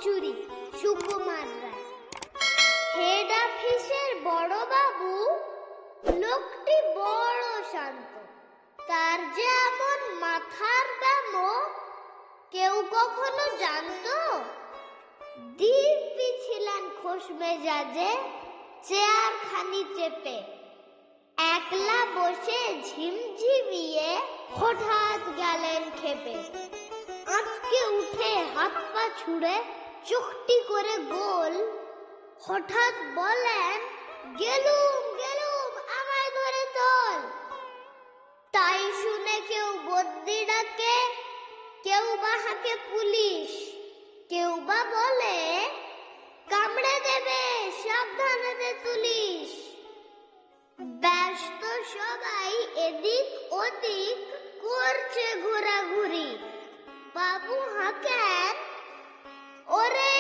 চুরি সুকুমার রায়। হেড অফিসের বড় বাবু লোকটি বড় শান্ত, তার যে এমন মাথার ব্যামো কেউ কখনো জানতো? দিব্যি ছিলেন খোশ মেজাজে, চেয়ার খানি চেপে একলা বসে ঝিমঝিমিয়ে হঠাৎ গেলেন খেপে। আঁতকে উঠে হাত পা ছুড়ে চোখটি করে গোল, হঠাৎ বলেন, গেলুম গেলুম আমায় ধরে তোল। তাই শুনে কেউ বদ্যি ডাকে, কেউ বা হাঁকে পুলিশ, কেউ বা বলে কামড়ে দেবে সাবধানে তুলিস। ব্যস্ত সবাই এদিক ওদিক করছে ঘোরাঘুরি। বাবু হাঁকেন, ওরে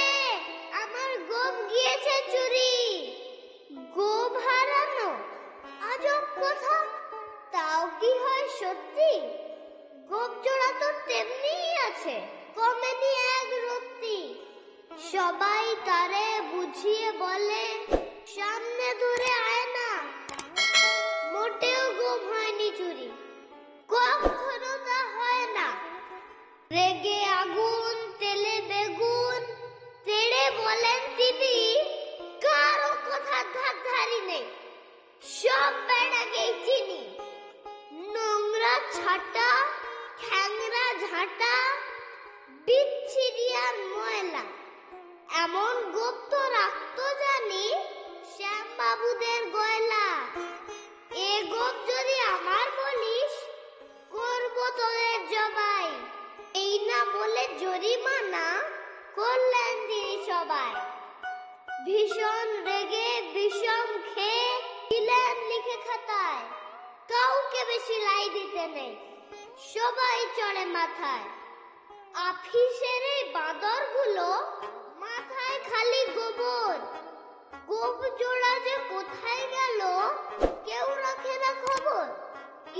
আমার গোপ গিয়েছে চুরি। গোপ হারানো আজব কথা, তাও কি হয় সত্যি? গোপ জোড়া তো তেমনিই আছে, কমেনি এক রত্তি। সবাই তারে বুঝিয়ে বলে, সামনে ধরে আয় না, মোটেও গোপ হয়নি চুরি, কখনো তা হয় না। রেগে আগুন তেলে বেগুন তেড়ে বলেন তিনি, কারো কথা ধার ধারি নেই, সব বেড়াকেই চিনি। নোংরা ছাটা খ্যাংরা ঝাঁটা বিচ্ছিরি আর ময়লা, এমন গোপ তো রাখতো জানি শ্যাম বাবুদের গয়লা। এ গোপ যদি আমার বলিস, করব তোদের জবাই। এই না বলে জরিমানা করলেন তিনি সবাই। ভীষণ রেগে বিষম খেয়ে দিলেন লিখে খাতায়, কাউকে বেশি লাই দিতে নেই, সবাই চড়ে মাথায়। অফিসের এই বাঁদরগুলো মাথায় খালি গোবর, গোপ জোড়া যে কোথায় গেল কেউ রাখে না খবর।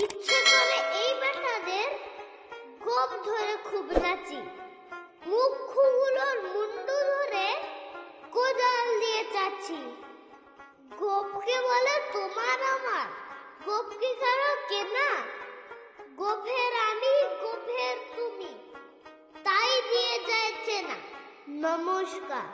ইচ্ছে করে এই বেটাদের গোপ ধরে খুব নাচি, মুখগুলোর মুন্ডু ধরে কোদাল দিয়ে চাচ্ছি। গোপকে বলে তোমার আমার, গোপ কি কারো কেনা? গোফের আমি গোফের তুমি, তাই দিয়ে যাচ্ছে না। নমস্কার।